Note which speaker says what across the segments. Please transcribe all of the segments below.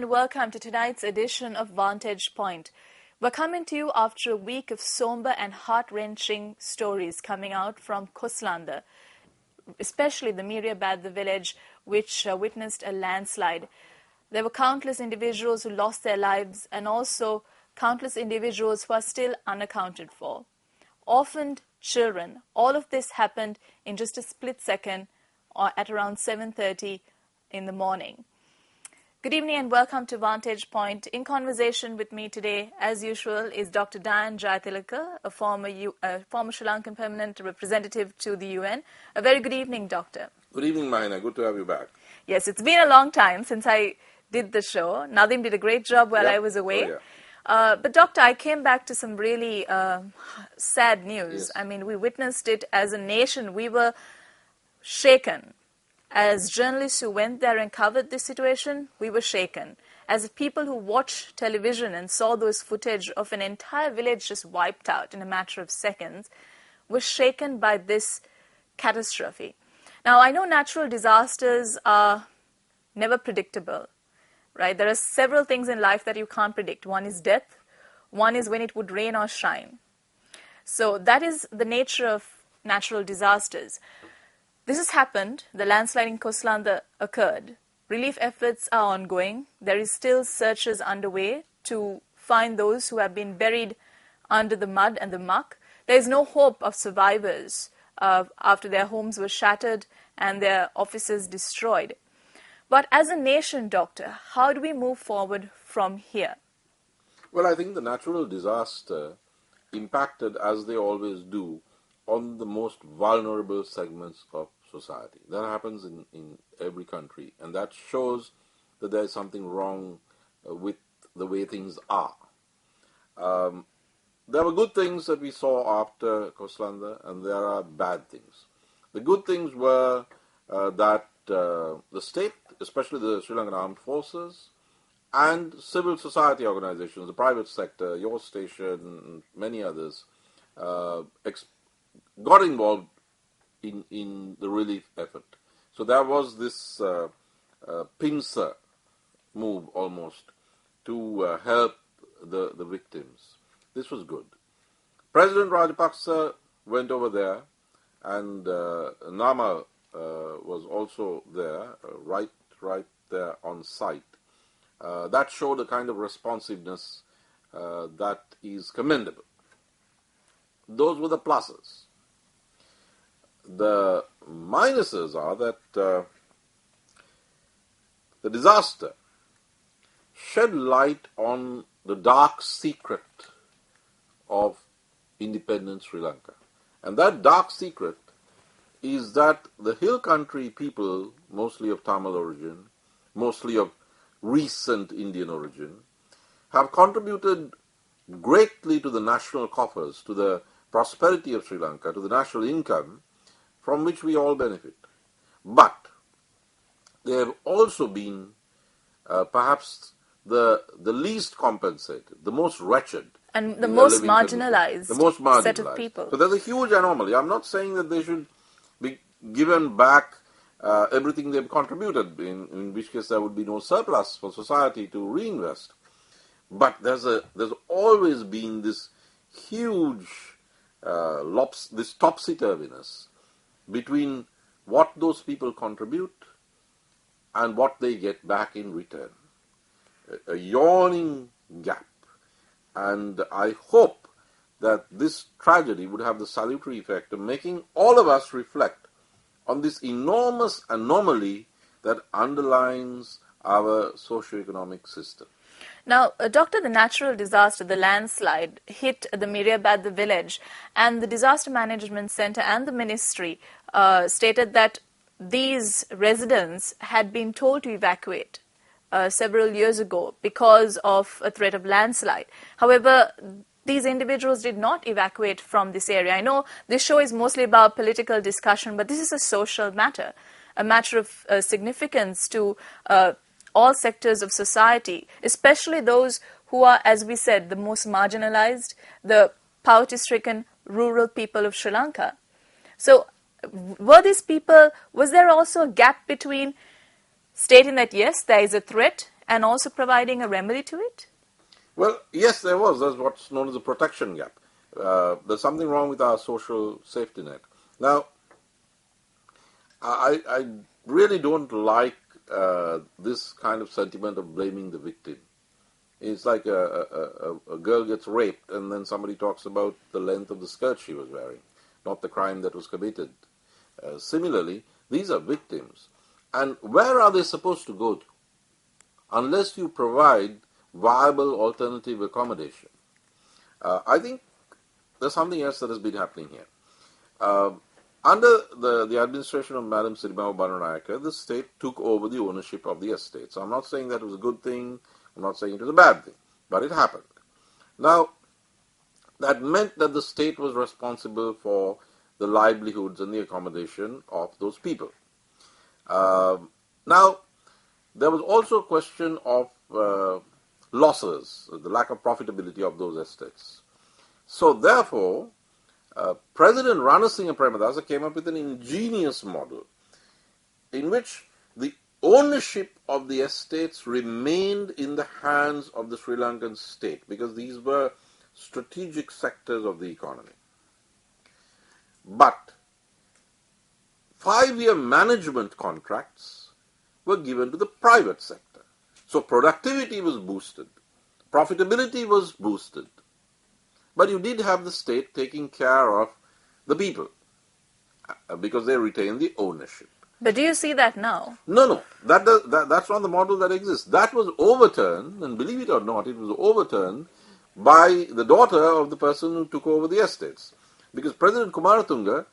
Speaker 1: and welcome to tonight's edition of Vantage Point. We're coming to you after a week of somber and heart-wrenching stories coming out from Kuslanda, especially the Miriabad, the village which witnessed a landslide. There were countless individuals who lost their lives and also countless individuals who are still unaccounted for. Orphaned children, all of this happened in just a split second or at around 7:30 in the morning. Good evening and welcome to Vantage Point. In conversation with me today, as usual, is Dr. Diane Jaitilaka, a former Sri Lankan permanent representative to the UN. A very good evening, Doctor.
Speaker 2: Good evening, Mahina. Good to have you back.
Speaker 1: Yes, it's been a long time since I did the show. Nadim did a great job while I was away.
Speaker 2: Oh, yeah.
Speaker 1: But Doctor, I came back to some really sad news.
Speaker 2: Yes.
Speaker 1: I mean, we witnessed it as a nation. We were shaken. As journalists who went there and covered this situation, we were shaken. As people who watched television and saw those footage of an entire village just wiped out in a matter of seconds, were shaken by this catastrophe. Now, I know natural disasters are never predictable, right? There are several things in life that you can't predict. One is death. One is when it would rain or shine. So that is the nature of natural disasters. This has happened. The landslide in Kuslanda occurred. Relief efforts are ongoing. There is still searches underway to find those who have been buried under the mud and the muck. There is no hope of survivors after their homes were shattered and their offices destroyed. But as a nation, Doctor, how do we move forward from here?
Speaker 2: Well, I think the natural disaster impacted, as they always do, on the most vulnerable segments of society. That happens in every country, and that shows that there is something wrong with the way things are. There were good things that we saw after Kuslanda, and there are bad things. The good things were that the state, especially the Sri Lankan Armed Forces, and civil society organizations, the private sector, your station, many others, got involved in the relief effort. So there was this pincer move almost to help the victims. This was good. President Rajapaksa went over there, and Nama was also there, right there on site. That showed a kind of responsiveness that is commendable. Those were the pluses. The minuses are that the disaster shed light on the dark secret of independent Sri Lanka. And that dark secret is that the hill country people, mostly of Tamil origin, mostly of recent Indian origin, have contributed greatly to the national coffers, to the prosperity of Sri Lanka, to the national income, from which we all benefit. But they have also been perhaps the least compensated, the most wretched.
Speaker 1: And the most marginalized set of people.
Speaker 2: So there's a huge anomaly. I'm not saying that they should be given back everything they've contributed, in which case there would be no surplus for society to reinvest. But there's always been this huge this topsy-turviness between what those people contribute and what they get back in return. A yawning gap. And I hope that this tragedy would have the salutary effect of making all of us reflect on this enormous anomaly that underlines our socio-economic system.
Speaker 1: Now, Doctor, the natural disaster, the landslide, hit the Miriabad, the village, and the Disaster Management Center and the ministry stated that these residents had been told to evacuate several years ago because of a threat of landslide. However, these individuals did not evacuate from this area. I know this show is mostly about political discussion, but this is a social matter, a matter of significance to all sectors of society, especially those who are, as we said, the most marginalized, the poverty-stricken rural people of Sri Lanka. So were these people, was there also a gap between stating that yes, there is a threat and also providing a remedy to it?
Speaker 2: Well, yes, there was. That's what's known as a protection gap. There's something wrong with our social safety net. Now, I really don't like this kind of sentiment of blaming the victim. It's like a girl gets raped and then somebody talks about the length of the skirt she was wearing, not the crime that was committed. Similarly, these are victims. And where are they supposed to go to? Unless you provide viable alternative accommodation. I think there's something else that has been happening here. Under the administration of Madam Sirimao Bandanayake, the state took over the ownership of the estate. So I'm not saying that was a good thing, I'm not saying it was a bad thing, but it happened. Now, that meant that the state was responsible for the livelihoods and the accommodation of those people. Now, there was also a question of losses, the lack of profitability of those estates. So therefore, President Ranasinghe Premadasa came up with an ingenious model in which the ownership of the estates remained in the hands of the Sri Lankan state because these were strategic sectors of the economy. But 5-year management contracts were given to the private sector. So productivity was boosted, profitability was boosted, but you did have the state taking care of the people because they retained the ownership.
Speaker 1: But do you see that now?
Speaker 2: No. That's not the model that exists. That was overturned, and believe it or not, it was overturned by the daughter of the person who took over the estates. Because President Kumaratunga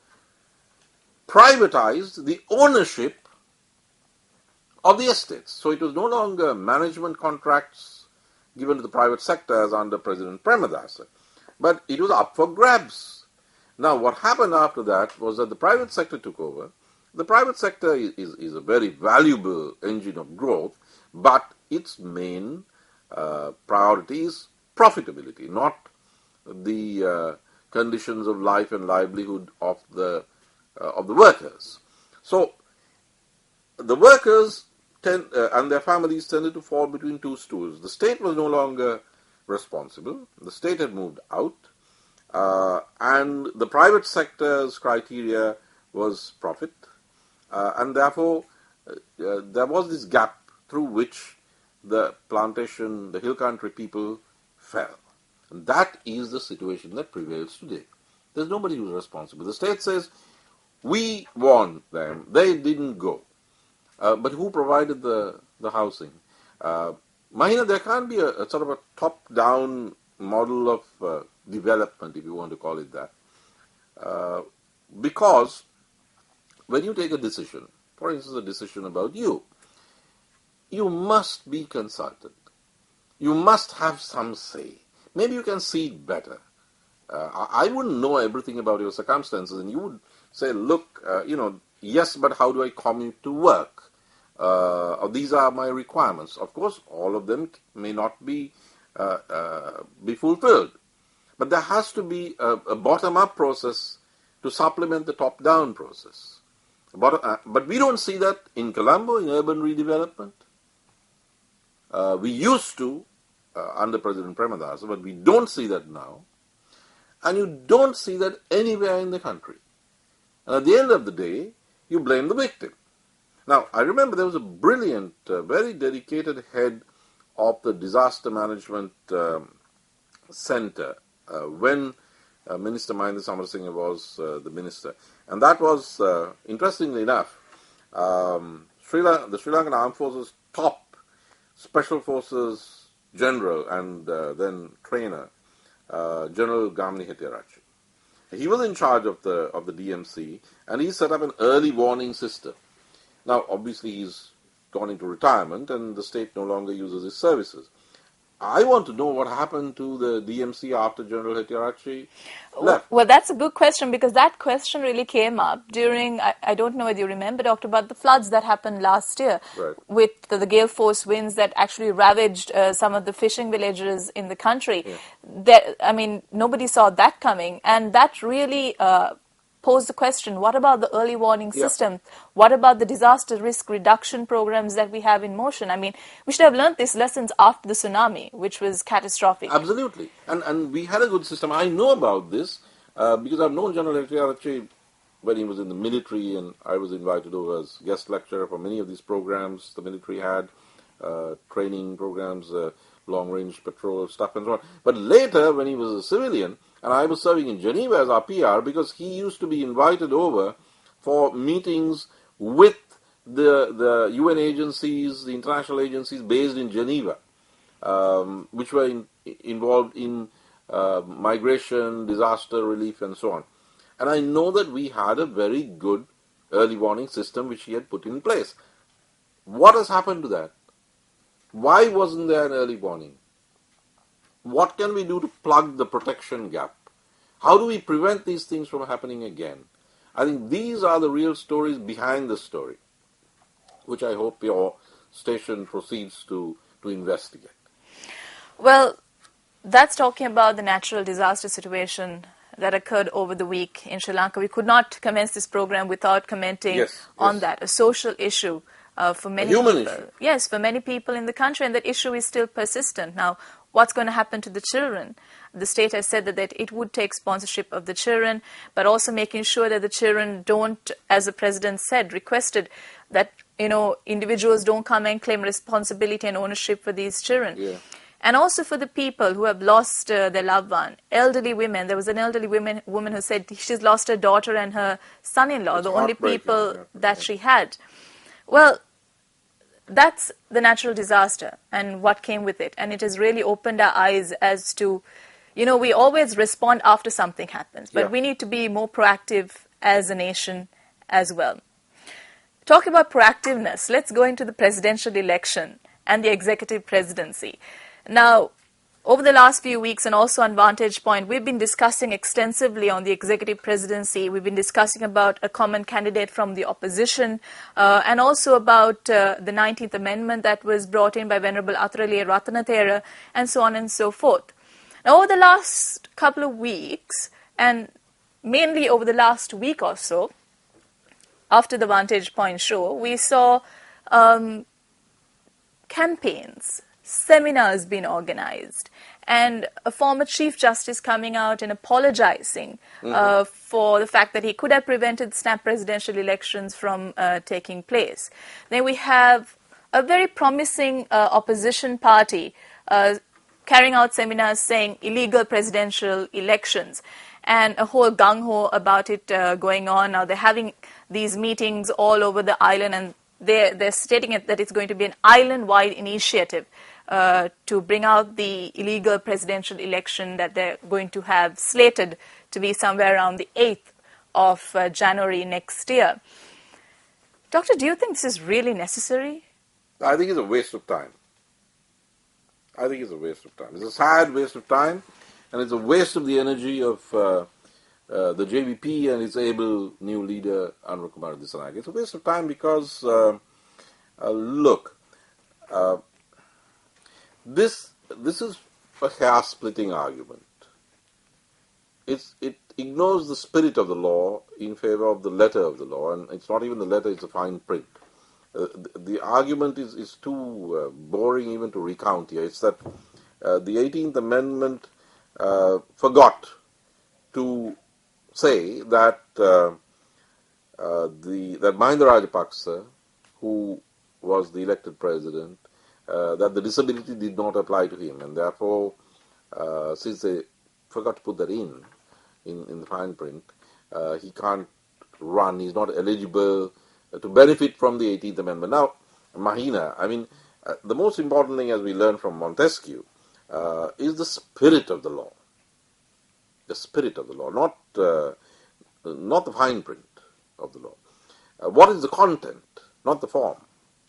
Speaker 2: privatized the ownership of the estates. So it was no longer management contracts given to the private sector as under President Premadasa, but it was up for grabs. Now, what happened after that was that the private sector took over. The private sector is a very valuable engine of growth, but its main priority is profitability, not the conditions of life and livelihood of the workers. So the workers and their families tended to fall between two stools. The state was no longer responsible. The state had moved out, and the private sector's criteria was profit. And therefore, there was this gap through which the plantation, the hill country people fell. And that is the situation that prevails today. There's nobody who's responsible. The state says, we warned them, they didn't go. But who provided the housing? Mahina, there can't be a sort of a top-down model of development, if you want to call it that. Because when you take a decision, for instance, a decision about you must be consulted. You must have some say. Maybe you can see it better. I wouldn't know everything about your circumstances, and you would say, look, yes, but how do I commute to work? These are my requirements. Of course, all of them may not be fulfilled. But there has to be a bottom-up process to supplement the top-down process. But we don't see that in Colombo, in urban redevelopment. We used to under President Premadasa, but we don't see that now. And you don't see that anywhere in the country. And at the end of the day, you blame the victim. Now, I remember there was a brilliant, very dedicated head of the Disaster Management Center when Minister Mahinda Samarasinghe was the minister. And that was, interestingly enough, the Sri Lankan Armed Forces top Special Forces General and then trainer, General Gamni Hettiarachchi. He was in charge of the DMC, and he set up an early warning system. Now, obviously, he's gone into retirement, and the state no longer uses his services. I want to know what happened to the DMC after General Hettiarachchi left.
Speaker 1: Well, that's a good question, because that question really came up during, I don't know whether you remember, Doctor, but the floods that happened last year,
Speaker 2: Right,
Speaker 1: with the gale force winds that actually ravaged some of the fishing villages in the country.
Speaker 2: Yeah.
Speaker 1: That, I mean, nobody saw that coming, and that really pose the question, what about the early warning
Speaker 2: Yeah.
Speaker 1: system? What about the disaster risk reduction programs that we have in motion? I mean, we should have learned these lessons after the tsunami, which was catastrophic.
Speaker 2: Absolutely. And we had a good system. I know about this because I've known General Electric when he was in the military, and I was invited over as guest lecturer for many of these programs the military had, training programs, long-range patrol stuff and so on. But later, when he was a civilian, and I was serving in Geneva as our PR, because he used to be invited over for meetings with the UN agencies, the international agencies based in Geneva, which were involved in migration, disaster relief, and so on. And I know that we had a very good early warning system which he had put in place. What has happened to that? Why wasn't there an early warning? What can we do to plug the protection gap? How do we prevent these things from happening again? I think these are the real stories behind the story, which I hope your station proceeds to investigate.
Speaker 1: Well, that's talking about the natural disaster situation that occurred over the week in Sri Lanka. We could not commence this program without commenting on that, a social issue for many
Speaker 2: a human
Speaker 1: people.
Speaker 2: Issue.
Speaker 1: Yes, for many people in the country, and that issue is still persistent. Now, what's going to happen to the children? The state has said that it would take sponsorship of the children, but also making sure that the children don't, as the president said, requested that individuals don't come and claim responsibility and ownership for these children.
Speaker 2: Yeah.
Speaker 1: And also for the people who have lost their loved one, elderly women. There was an elderly woman who said she's lost her daughter and her son-in-law, the only people that she had. Well, that's the natural disaster and what came with it. And it has really opened our eyes as to, we always respond after something happens, but we need to be more proactive as a nation as well. Talking about proactiveness, let's go into the presidential election and the executive presidency. Now, over the last few weeks and also on Vantage Point, we've been discussing extensively on the executive presidency. We've been discussing about a common candidate from the opposition and also about the 19th Amendment that was brought in by Venerable Athuraliya Ratanathera and so on and so forth. Now, over the last couple of weeks, and mainly over the last week or so, after the Vantage Point show, we saw campaigns, seminars being organized, and a former Chief Justice coming out and apologizing for the fact that he could have prevented snap presidential elections from taking place. Then we have a very promising opposition party carrying out seminars saying illegal presidential elections, and a whole gung-ho about it going on. Now they're having these meetings all over the island, and they're stating that it's going to be an island-wide initiative to bring out the illegal presidential election that they're going to have slated to be somewhere around the 8th of January next year. Doctor, do you think this is really necessary?
Speaker 2: I think it's a waste of time. It's a sad waste of time, and it's a waste of the energy of the JVP and its able new leader, Anwar Kumar Dissanayake. It's a waste of time because, look, this is a hair-splitting argument. It ignores the spirit of the law in favor of the letter of the law, and it's not even the letter, it's a fine print. The argument is too boring even to recount here. It's that the 18th Amendment forgot to say that that Mahinda Rajapaksa, who was the elected president, that the disability did not apply to him, and therefore, since they forgot to put that in the fine print, he can't run. He's not eligible to benefit from the 18th Amendment. Now, Mahina, the most important thing, as we learned from Montesquieu, is the spirit of the law. The spirit of the law, not the fine print of the law. What is the content, not the form?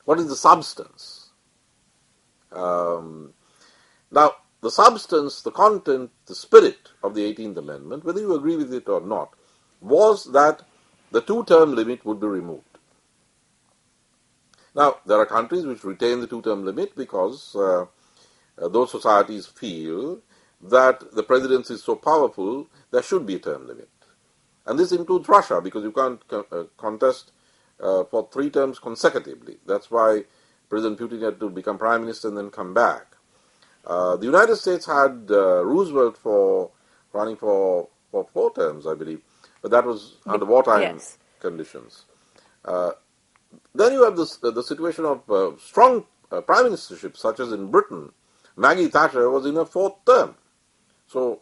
Speaker 2: What is the substance? Now, the substance, the content, the spirit of the 18th Amendment, whether you agree with it or not, was that the two-term limit would be removed. Now, there are countries which retain the two-term limit because those societies feel that the presidency is so powerful, there should be a term limit. And this includes Russia, because you can't contest for 3 terms consecutively. That's why President Putin had to become prime minister and then come back. The United States had Roosevelt running for 4 terms, I believe, but that was under wartime conditions. Then you have the situation of strong prime ministership, such as in Britain. Maggie Thatcher was in her 4th term. So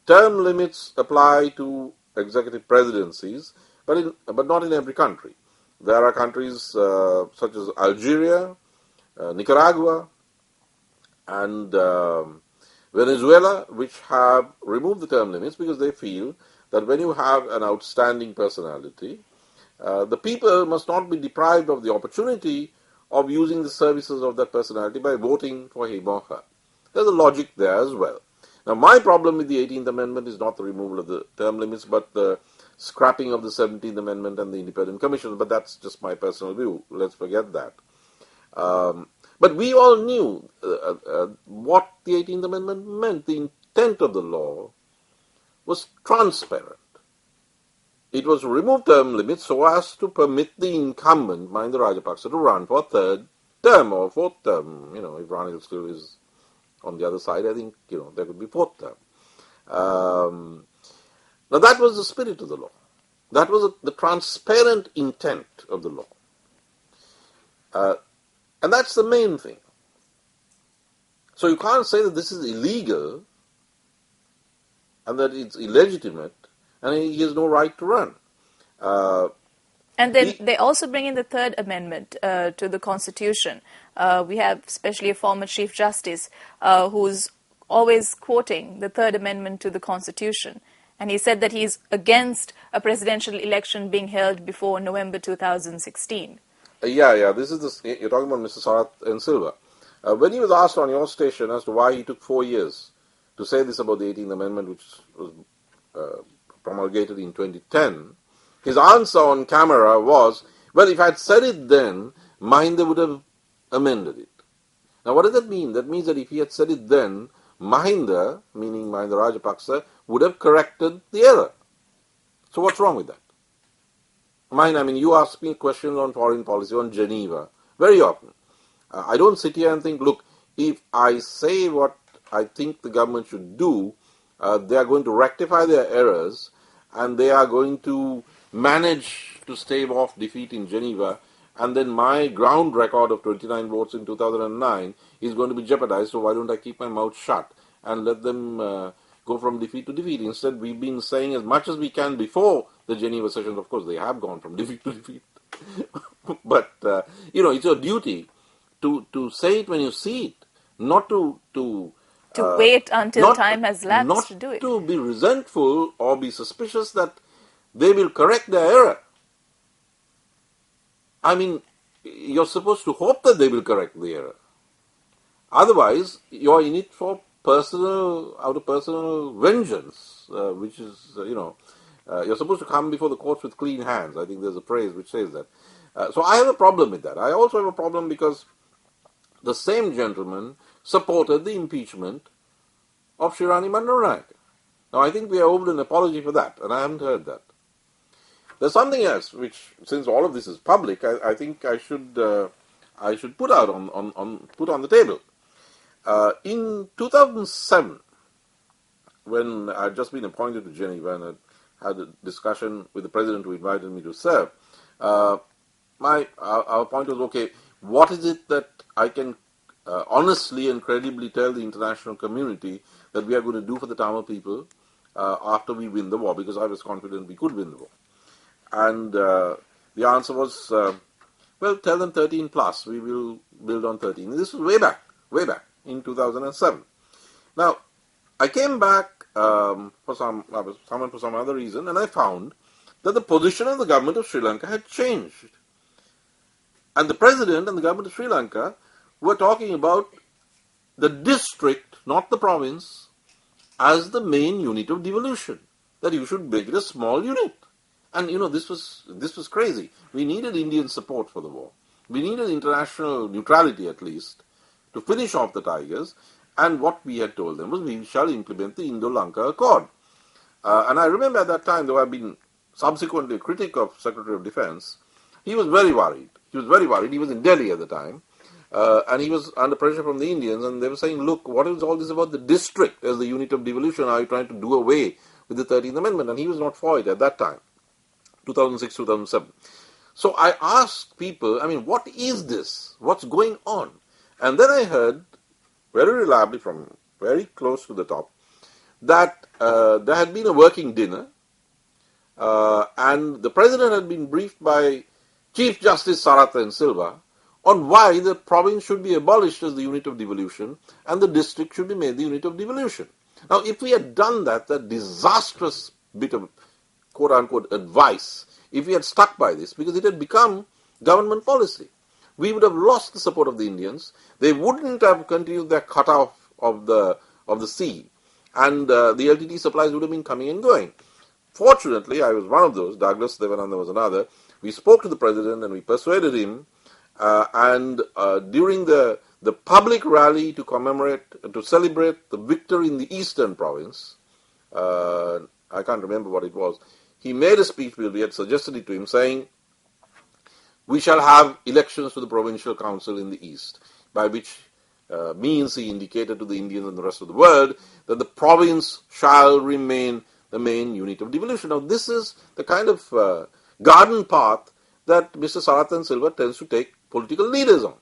Speaker 2: term limits apply to executive presidencies, but not in every country. There are countries such as Algeria, Nicaragua, and Venezuela, which have removed the term limits because they feel that when you have an outstanding personality, the people must not be deprived of the opportunity of using the services of that personality by voting for him or her. There's a logic there as well. Now, my problem with the 18th Amendment is not the removal of the term limits, but the scrapping of the 17th Amendment and the independent commission. But that's just my personal view. Let's forget that. But we all knew what the 18th Amendment meant. The intent of the law was transparent. It was to remove term limits so as to permit the incumbent, Mahinda Rajapaksa, to run for a 3rd term or 4th term. If Ranil still is on the other side, I think, there could be 4th term. Now, that was the spirit of the law. That was the transparent intent of the law. And that's the main thing. So you can't say that this is illegal and that it's illegitimate and he has no right to run.
Speaker 1: And then they also bring in the 3rd Amendment to the Constitution. We have especially a former Chief Justice who's always quoting the 3rd Amendment to the Constitution. And he said that he's against a presidential election being held before November 2016.
Speaker 2: This is you're talking about Mr. Sarath and Silva. When he was asked on your station as to why he took 4 years to say this about the 18th Amendment, which was promulgated in 2010, his answer on camera was, well, if I had said it then, Mahinda would have amended it. Now, what does that mean? That means that if he had said it then, Mahinda, meaning Mahinda Rajapaksa, would have corrected the error. So what's wrong with that? You ask me questions on foreign policy, on Geneva, very often. I don't sit here and think, look, if I say what I think the government should do, they are going to rectify their errors and they are going to manage to stave off defeat in Geneva, and then my ground record of 29 votes in 2009 is going to be jeopardized, so why don't I keep my mouth shut and let them go from defeat to defeat? Instead, we've been saying as much as we can before the Geneva sessions. Of course, they have gone from defeat to defeat. But, it's your duty to say it when you see it, not to
Speaker 1: wait until time has lapsed to do it.
Speaker 2: Not to be resentful or be suspicious that they will correct their error. You're supposed to hope that they will correct the error. Otherwise, you're in it for out of personal vengeance, which is, you're supposed to come before the courts with clean hands. I think there's a phrase which says that. So I have a problem with that. I also have a problem because the same gentleman supported the impeachment of Shirani Bandaranaike. Now, I think we are owed an apology for that, and I haven't heard that. There's something else which, since all of this is public, I think I should put on the table. In 2007, when I had just been appointed to Geneva and had a discussion with the president who invited me to serve, our point was, okay, what is it that I can honestly and credibly tell the international community that we are going to do for the Tamil people after we win the war, because I was confident we could win the war. And the answer was, tell them 13 plus. We will build on 13. And this was way back in 2007. Now, I came back I was summoned for some other reason, and I found that the position of the government of Sri Lanka had changed. And the president and the government of Sri Lanka were talking about the district, not the province, as the main unit of devolution. That you should make it a small unit. And this was crazy. We needed Indian support for the war. We needed international neutrality at least to finish off the Tigers. And what we had told them was we shall implement the Indo-Lanka Accord. And I remember at that time, though I've been subsequently a critic of Secretary of Defense, he was very worried. He was very worried. He was in Delhi at the time. And he was under pressure from the Indians, and they were saying, look, what is all this about the district as the unit of devolution? Are you trying to do away with the 13th Amendment? And he was not for it at that time, 2006, 2007. So I asked people, I mean, what is this? What's going on? And then I heard, very reliably from very close to the top, that there had been a working dinner, and the president had been briefed by Chief Justice Sarathan Silva on why the province should be abolished as the unit of devolution and the district should be made the unit of devolution. Now, if we had done that disastrous bit of quote-unquote advice, if we had stuck by this, because it had become government policy, we would have lost the support of the Indians. They wouldn't have continued their cut-off of the sea, and the LTT supplies would have been coming and going. Fortunately, I was one of those, Douglas Devananda was another. We spoke to the president and we persuaded him, and during the public rally to celebrate the victory in the eastern province, I can't remember what it was, he made a speech, we had suggested it to him, saying, we shall have elections to the provincial council in the east, by which means he indicated to the Indians and the rest of the world that the province shall remain the main unit of devolution. Now, this is the kind of garden path that Mr. Sarathan Silva tends to take political leaders on.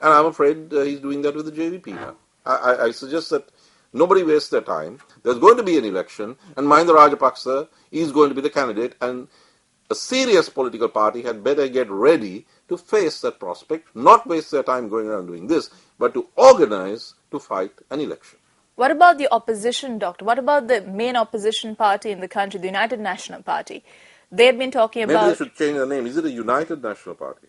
Speaker 2: And I'm afraid he's doing that with the JVP now. I suggest that nobody wastes their time. There's going to be an election, and Mahinda Rajapaksa is going to be the candidate, and a serious political party had better get ready to face that prospect, not waste their time going around doing this, but to organize to fight an election.
Speaker 1: What about the opposition, Doctor? What about the main opposition party in the country, the United National Party? They had been talking about...
Speaker 2: Maybe they should change the name. Is it a United National Party?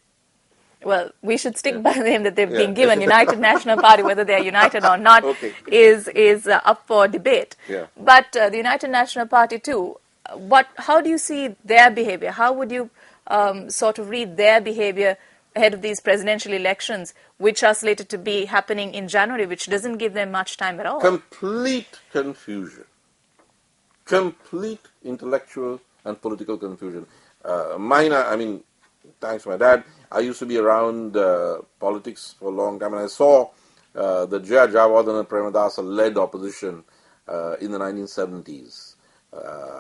Speaker 1: Well, we should stick by the name that they've been given, United National Party. Whether they're united or not is up for debate.
Speaker 2: Yeah.
Speaker 1: But the United National Party too, how do you see their behavior? How would you sort of read their behavior ahead of these presidential elections, which are slated to be happening in January, which doesn't give them much time at all?
Speaker 2: Complete confusion. Complete intellectual and political confusion. Thanks to my dad, I used to be around politics for a long time, and I saw the Jaya Jayawardena Premadasa led opposition in the 1970s.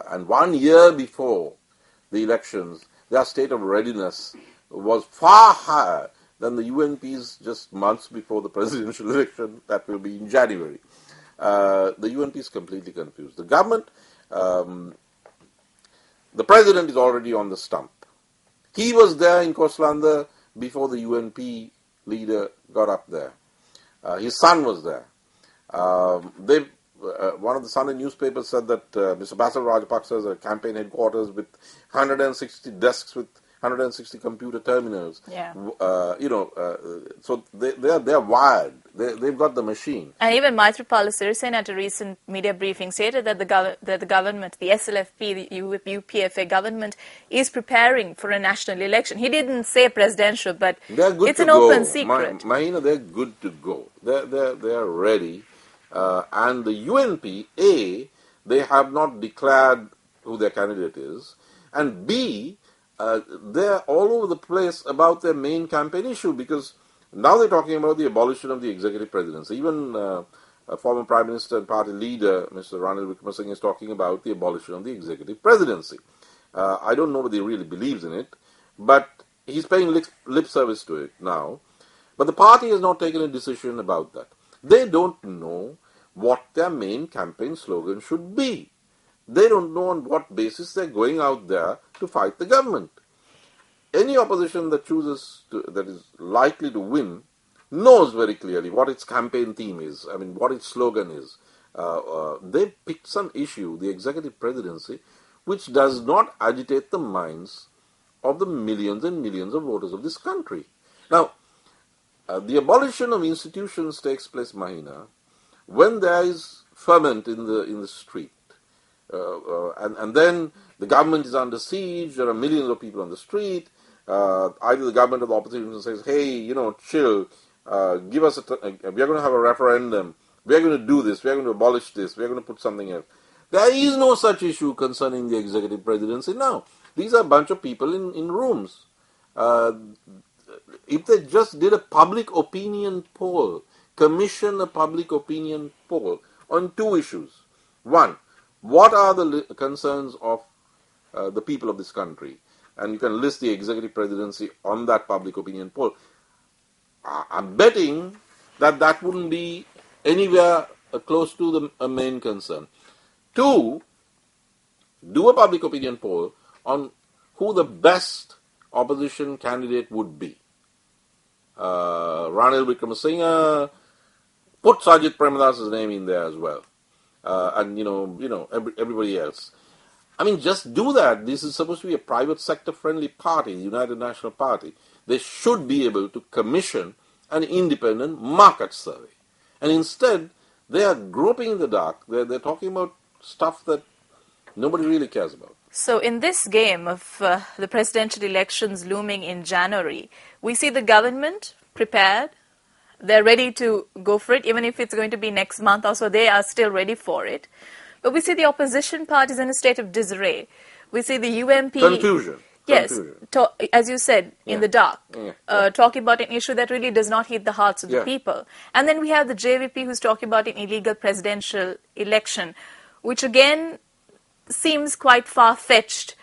Speaker 2: And 1 year before the elections, their state of readiness was far higher than the UNP's just months before the presidential election that will be in January. The UNP is completely confused. The government, the president is already on the stump. He was there in Koslanda before the UNP leader got up there. His son was there. One of the Sunday newspapers said that Mr. Basil Rajapaksa has a campaign headquarters with 160 desks with 160 computer terminals.
Speaker 1: Yeah.
Speaker 2: So they're wired. They've got the machine.
Speaker 1: And even Maithripala Sirisena at a recent media briefing stated that the government, the SLFP, the UPFA government, is preparing for a national election. He didn't say presidential, but it's an open secret.
Speaker 2: Mahina, they're good to go. They're ready. And the UNP, A, they have not declared who their candidate is, and B, they're all over the place about their main campaign issue, because now they're talking about the abolition of the executive presidency. Even former Prime Minister and party leader, Mr. Ranil Wickremesinghe, is talking about the abolition of the executive presidency. I don't know whether he really believes in it, but he's paying lip service to it now. But the party has not taken a decision about that. They don't know what their main campaign slogan should be. They don't know on what basis they're going out there to fight the government. Any opposition that that is likely to win knows very clearly what its campaign theme is, what its slogan is. They picked some issue, the executive presidency, which does not agitate the minds of the millions and millions of voters of this country. Now, the abolition of institutions takes place, Mahina, when there is ferment in the street. And then the government is under siege, there are millions of people on the street, either the government or the opposition says, hey, chill, give us we are going to have a referendum, we are going to do this, we are going to abolish this, we are going to put something else. There is no such issue concerning the executive presidency now. These are a bunch of people in rooms. Uh, if they just did a public opinion poll, commission a public opinion poll on two issues. One, what are the concerns of the people of this country? And you can list the executive presidency on that public opinion poll. I'm betting that that wouldn't be anywhere close to the main concern. Two, do a public opinion poll on who the best opposition candidate would be. Ranil Wickremesinghe, put Sajid Premadas's name in there as well, and everybody else. I mean, just do that. This is supposed to be a private sector friendly party, the United National Party. They should be able to commission an independent market survey, and instead they are groping in the dark. They're talking about stuff that nobody really cares about.
Speaker 1: So in this game of the presidential elections looming in January, we see the government prepared. They're ready to go for it, even if it's going to be next month or so, they are still ready for it. But we see the opposition parties in a state of disarray. We see the UMP...
Speaker 2: Confusion.
Speaker 1: Yes, as you said, in the dark, talking about an issue that really does not hit the hearts of the people. And then we have the JVP who's talking about an illegal presidential election, which again seems quite far-fetched,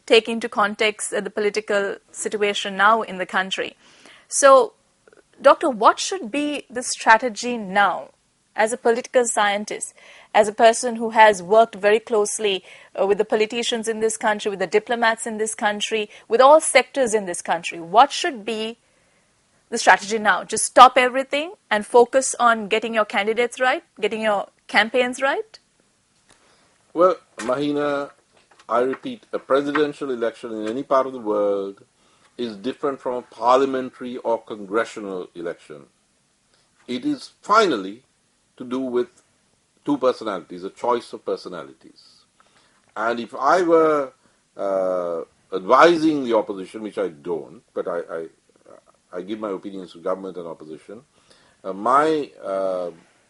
Speaker 1: taking into context the political situation now in the country. So, Doctor, what should be the strategy now as a political scientist, as a person who has worked very closely with the politicians in this country, with the diplomats in this country, with all sectors in this country? What should be the strategy now? Just stop everything and focus on getting your candidates right, getting your campaigns right?
Speaker 2: Well, Mahina, I repeat, a presidential election in any part of the world is different from a parliamentary or congressional election. It is finally to do with two personalities, a choice of personalities. And if I were advising the opposition, which I don't, but I give my opinions to government and opposition, my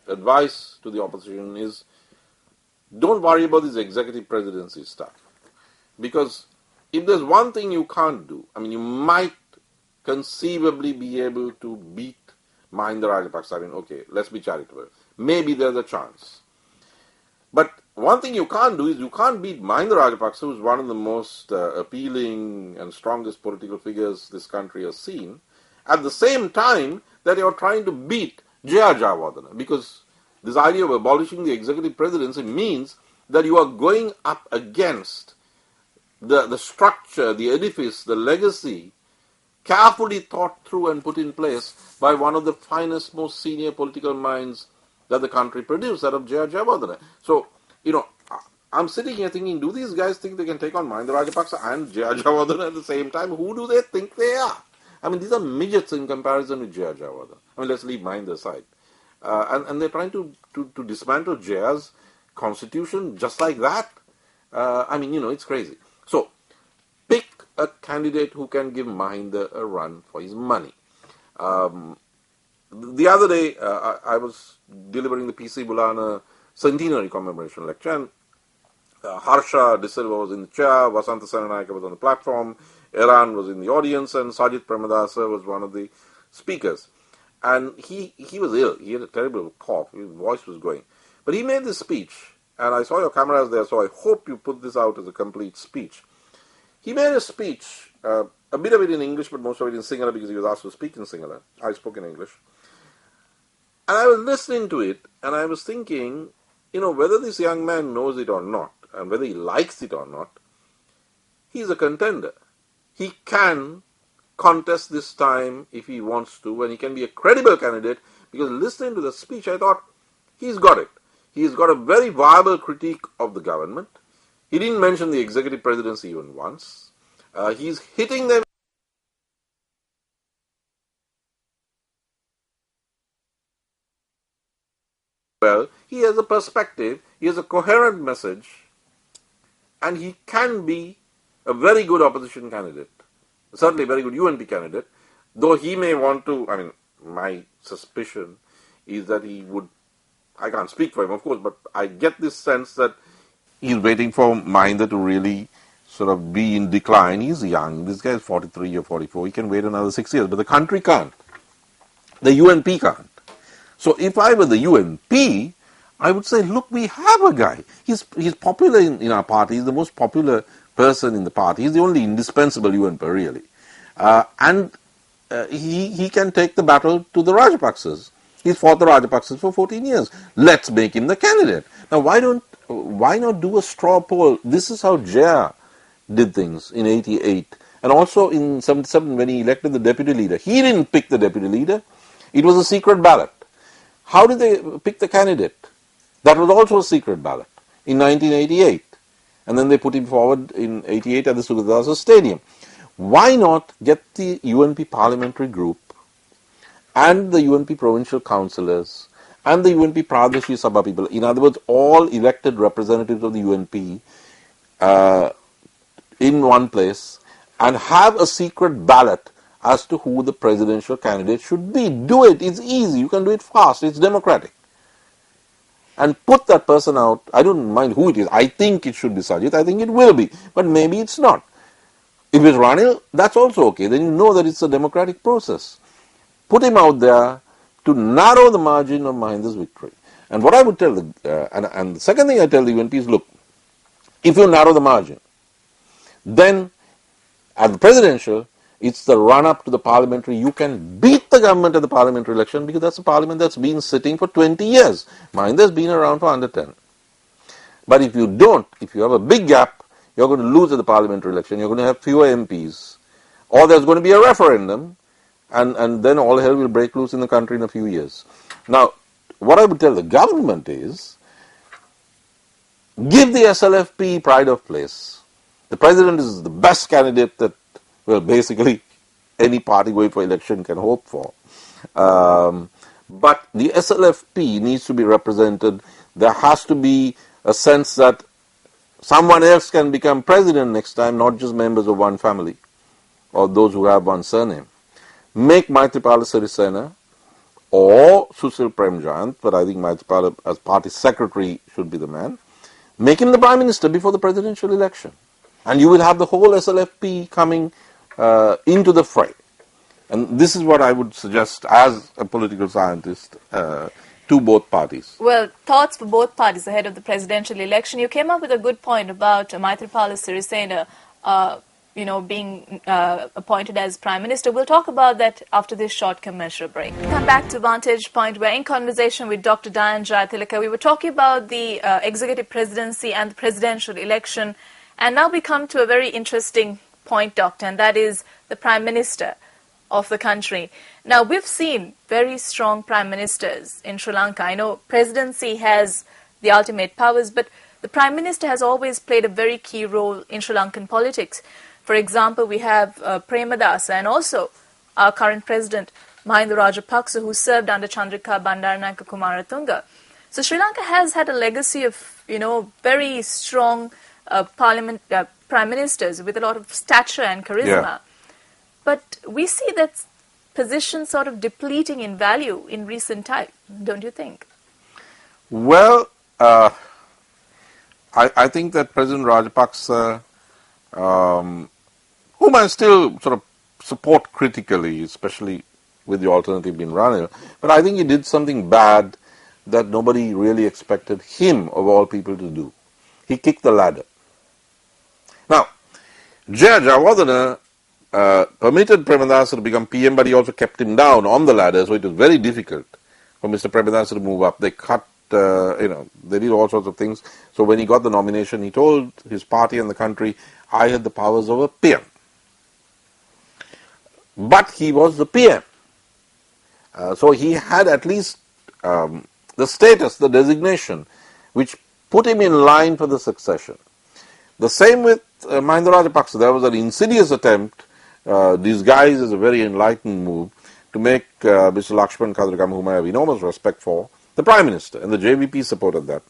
Speaker 2: advice to the opposition is don't worry about this executive presidency stuff. Because if there's one thing you can't do, I mean, you might conceivably be able to beat Mahinda Rajapaksa. I mean, okay, let's be charitable. Maybe there's a chance. But one thing you can't do is you can't beat Mahinda Rajapaksa, who's one of the most appealing and strongest political figures this country has seen, at the same time that you're trying to beat Jaya Jayawardena. Because this idea of abolishing the executive presidency means that you are going up against the structure, the edifice, the legacy, carefully thought through and put in place by one of the finest, most senior political minds that the country produced, that of Jaya Jayawardena. So, I'm sitting here thinking, do these guys think they can take on Mahinda Rajapaksa and Jaya Jayawardena at the same time? Who do they think they are? I mean, these are midgets in comparison with Jaya Jayawardena. I mean, let's leave Mahinda aside. And they're trying to dismantle Jaya's constitution just like that. I mean, it's crazy. So, pick a candidate who can give Mahinda a run for his money. The other day, I was delivering the P.C. Bulana centenary commemoration lecture, and Harsha De Silva was in the chair, Vasanta Senanayake was on the platform, Iran was in the audience, and Sajid Premadasa was one of the speakers. And he was ill. He had a terrible cough. His voice was going. But he made this speech, and I saw your cameras there, so I hope you put this out as a complete speech. He made a speech, a bit of it in English, but most of it in Sinhala, because he was asked to speak in Sinhala. I spoke in English. And I was listening to it, and I was thinking, whether this young man knows it or not, and whether he likes it or not, he's a contender. He can contest this time if he wants to, and he can be a credible candidate, because listening to the speech, I thought, he's got it. He's got a very viable critique of the government. He didn't mention the executive presidency even once. He's hitting them. Well, he has a perspective, he has a coherent message, and he can be a very good opposition candidate. Certainly a very good UNP candidate, though he may want to, my suspicion is that he would, I can't speak for him, of course, but I get this sense that he's waiting for Mahinda to really sort of be in decline. He's young. This guy is 43 or 44. He can wait another 6 years, but the country can't. The UNP can't. So if I were the UNP, I would say, look, we have a guy. He's popular in our party. He's the most popular person in the party. He's the only indispensable UNP, really. And he can take the battle to the Rajapaksas. He's fought the Rajapaksas for 14 years. Let's make him the candidate. Now, why not do a straw poll? This is how Jaya did things in 88. And also in 77 when he elected the deputy leader. He didn't pick the deputy leader. It was a secret ballot. How did they pick the candidate? That was also a secret ballot in 1988. And then they put him forward in 88 at the Sugadasa Stadium. Why not get the UNP parliamentary group and the UNP provincial councillors and the UNP Pradeshi Sabha people, in other words, all elected representatives of the UNP in one place, and have a secret ballot as to who the presidential candidate should be. Do it. It's easy. You can do it fast. It's democratic. And put that person out. I don't mind who it is. I think it should be Sajid. I think it will be. But maybe it's not. If it's Ranil, that's also okay. Then you know that it's a democratic process. Put him out there to narrow the margin of Mahinda's victory. And what I would tell, and the second thing I tell the UNP is, look, if you narrow the margin, then at the presidential, it's the run-up to the parliamentary. You can beat the government at the parliamentary election because that's a parliament that's been sitting for 20 years. Mahinda's been around for under 10. But if you don't, if you have a big gap, you're going to lose at the parliamentary election. You're going to have fewer MPs. Or there's going to be a referendum, and then all hell will break loose in the country in a few years. Now, what I would tell the government is, give the SLFP pride of place. The president is the best candidate that, well, basically any party going for election can hope for. But the SLFP needs to be represented. There has to be a sense that someone else can become president next time, not just members of one family or those who have one surname. Make Maithripala Sirisena or Sushil Premjant, but I think Maithripala as party secretary should be the man. Make him the prime minister before the presidential election. And you will have the whole SLFP coming into the fray. And this is what I would suggest as a political scientist to both parties.
Speaker 1: Well, thoughts for both parties ahead of the presidential election. You came up with a good point about Maithripala Sirisena being appointed as Prime Minister. We'll talk about that after this short commercial break. Come back to Vantage Point. We're in conversation with Dr. Dayan Jayathilaka. We were talking about the executive presidency and the presidential election. And now we come to a very interesting point, Doctor, and that is the Prime Minister of the country. Now, we've seen very strong Prime Ministers in Sri Lanka. I know presidency has the ultimate powers, but the Prime Minister has always played a very key role in Sri Lankan politics. For example, we have Premadasa and also our current President, Mahinda Rajapaksa, who served under Chandrika Bandaranaike Kumaratunga. So Sri Lanka has had a legacy of, very strong prime ministers with a lot of stature and charisma. Yeah. But we see that position sort of depleting in value in recent time, don't you think?
Speaker 2: Well, I think that President Rajapaksa, whom I still sort of support critically, especially with the alternative being Ranil, but I think he did something bad that nobody really expected him, of all people, to do. He kicked the ladder. Now, Jaya Jayawardena permitted Premadasa to become PM, but he also kept him down on the ladder, so it was very difficult for Mr. Premadasa to move up. They cut, they did all sorts of things. So when he got the nomination, he told his party and the country, I had the powers of a PM. But he was the PM. So he had at least the status, the designation, which put him in line for the succession. The same with Mahinda Rajapaksa. There was an insidious attempt, disguised as a very enlightened move, to make Mr. Lakshman Kadrakam, whom I have enormous respect for, the Prime Minister, and the JVP supported that.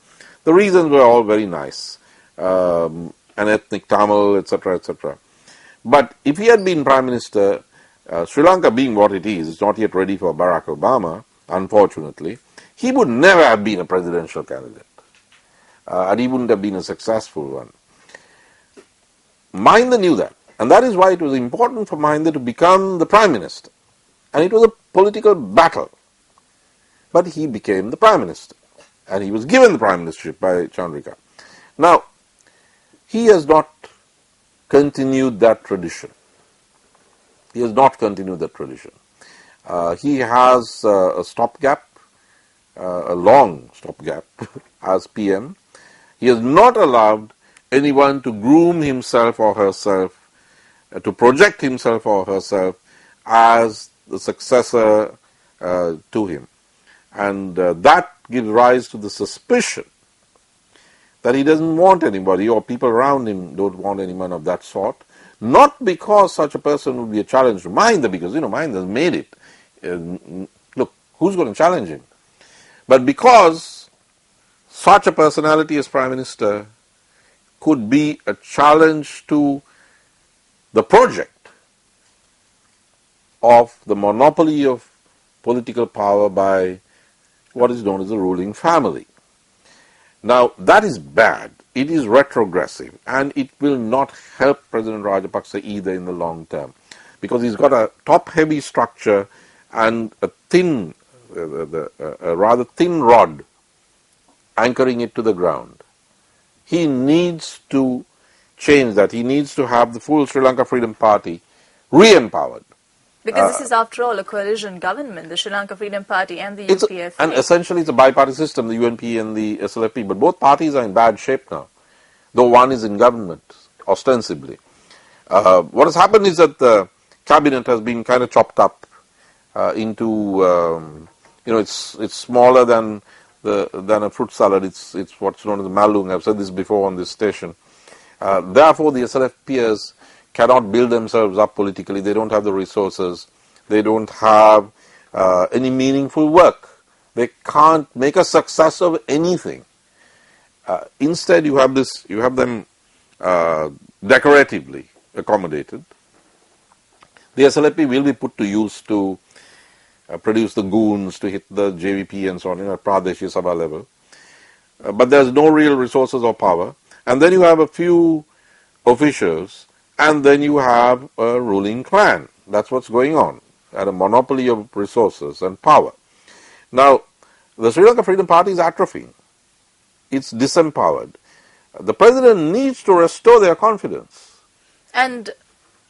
Speaker 2: The reasons were all very nice, an ethnic Tamil, etc., etc. But if he had been Prime Minister, Sri Lanka being what it is, it's not yet ready for Barack Obama, unfortunately, he would never have been a presidential candidate. and he wouldn't have been a successful one. Mahinda knew that, and that is why it was important for Mahinda to become the Prime Minister. And it was a political battle. But he became the Prime Minister, and he was given the Prime Ministership by Chandrika. Now, he has not continued that tradition. He has not continued that tradition. He has a stopgap, a long stopgap as PM. He has not allowed anyone to groom himself or herself, to project himself or herself as the successor to him. And that gives rise to the suspicion that he doesn't want anybody, or people around him don't want anyone of that sort. Not because such a person would be a challenge to Mahinda, because Mahinda has made it. Look, who's going to challenge him? But because such a personality as Prime Minister could be a challenge to the project of the monopoly of political power by what is known as the ruling family. Now, that is bad. It is retrogressive, and it will not help President Rajapaksa either in the long term, because he's got a top-heavy structure and a thin, a rather thin rod anchoring it to the ground. He needs to change that. He needs to have the full Sri Lanka Freedom Party re-empowered.
Speaker 1: Because this is, after all, a coalition government, the Sri Lanka Freedom Party and the UPF.
Speaker 2: And essentially it's a bipartisan system, the UNP and the SLFP, but both parties are in bad shape now, though one is in government, ostensibly. What has happened is that the cabinet has been kind of chopped up into, it's smaller than a fruit salad. It's what's known as the malung. I've said this before on this station. Therefore, the SLFPers cannot build themselves up politically. They don't have the resources. They don't have any meaningful work. They can't make a success of anything. Instead, you have them decoratively accommodated. The SLFP will be put to use to produce the goons, to hit the JVP and so on, at Pradesh Sabha level. But there's no real resources or power. And then you have a few officials, and then you have a ruling clan. That's what's going on, and a monopoly of resources and power. Now, the Sri Lanka Freedom Party is atrophying. It's disempowered. The president needs to restore their confidence.
Speaker 1: And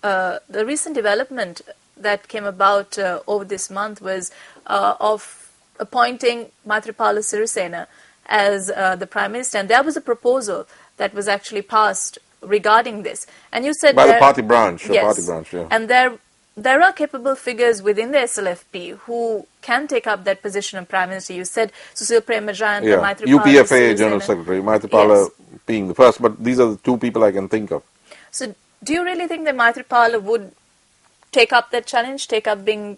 Speaker 1: the recent development that came about over this month was of appointing Maithripala Sirisena as the Prime Minister. And there was a proposal that was actually passed regarding this. And you said
Speaker 2: by the party branch.
Speaker 1: Yes.
Speaker 2: Party branch, yeah.
Speaker 1: And there are capable figures within the SLFP who can take up that position of Prime Minister. You said Susil Premajayanta, Maithripala
Speaker 2: UPFA
Speaker 1: Sirisena.
Speaker 2: General Secretary, Maithripala
Speaker 1: Yes.
Speaker 2: being the first, but these are the two people I can think of.
Speaker 1: So do you really think that Maithripala would take up that challenge, take up being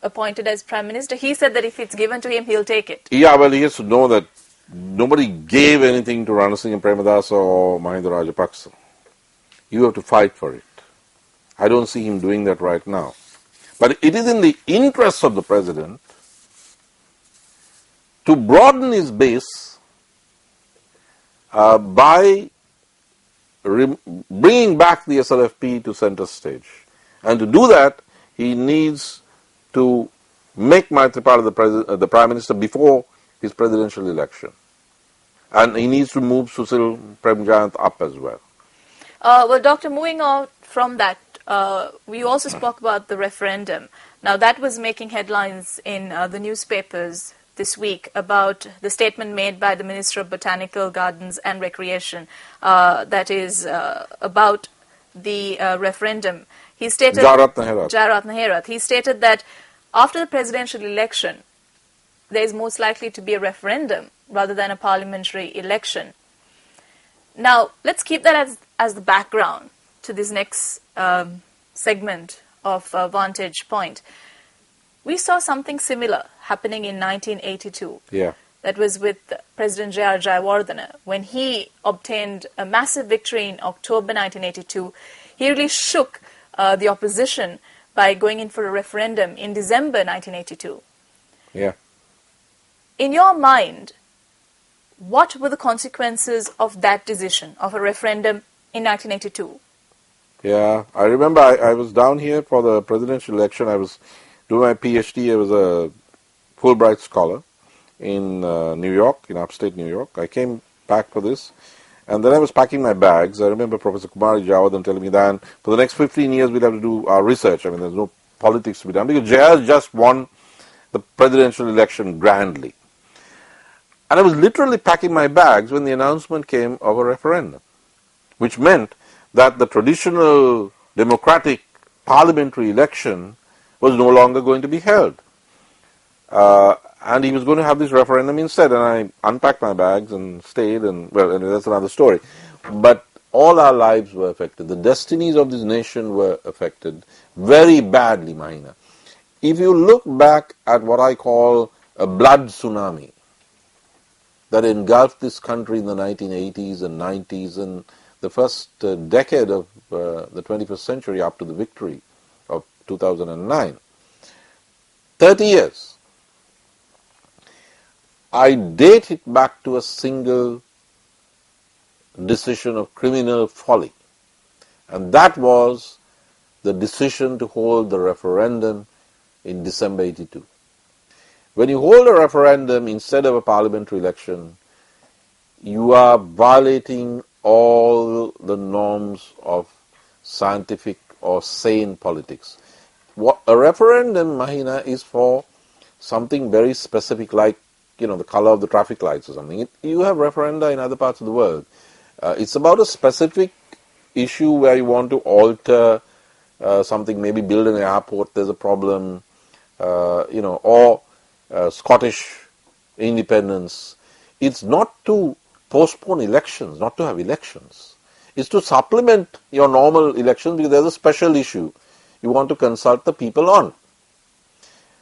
Speaker 1: appointed as Prime Minister? He said that if it's given to him, he'll take it.
Speaker 2: Yeah, well, he has to know that nobody gave anything to Ranasinghe Premadasa or Mahinda Rajapaksa. You have to fight for it. I don't see him doing that right now. But it is in the interest of the president to broaden his base by bringing back the SLFP to center stage. And to do that, he needs to make Maithripala the Prime Minister before his presidential election. And he needs to move Susil Premjayant up as well.
Speaker 1: Well, Doctor, moving on from that, we also spoke about the referendum. Now, that was making headlines in the newspapers this week about the statement made by the Minister of Botanical Gardens and Recreation, that is about the referendum. He stated, Jayaratne Herath. He stated that after the presidential election, there is most likely to be a referendum rather than a parliamentary election. Now, let's keep that as the background to this next segment of Vantage Point. We saw something similar happening in 1982.
Speaker 2: Yeah.
Speaker 1: That was with President J.R. Jayawardena. When he obtained a massive victory in October 1982, he really shook the opposition by going in for a referendum in December 1982.
Speaker 2: Yeah.
Speaker 1: In your mind, What were the consequences of that decision, of a referendum in 1982?
Speaker 2: Yeah, I remember I was down here for the presidential election. I was doing my PhD. I was a Fulbright scholar in New York, in upstate New York. I came back for this, and then I was packing my bags. I remember Professor Kumari Javadan telling me that for the next 15 years we'll have to do our research. I mean, there's no politics to be done because Jayaz just won the presidential election grandly. And I was literally packing my bags when the announcement came of a referendum, which meant that the traditional democratic parliamentary election was no longer going to be held. And he was going to have this referendum instead. And I unpacked my bags and stayed, and well, anyway, that's another story. But all our lives were affected. The destinies of this nation were affected very badly, Mahina. If you look back at what I call a blood tsunami that engulfed this country in the 1980s and 90s and the first decade of the 21st century up to the victory of 2009, 30 years, I date it back to a single decision of criminal folly, and that was the decision to hold the referendum in December 82. When you hold a referendum instead of a parliamentary election, you are violating all the norms of scientific or sane politics. What a referendum, Mahina, is for something very specific, like the color of the traffic lights or something. You have referenda in other parts of the world. It's about a specific issue where you want to alter something, maybe build an airport, there's a problem, or Scottish independence. It's not to postpone elections, not to have elections. It's to supplement your normal elections because there's a special issue you want to consult the people on.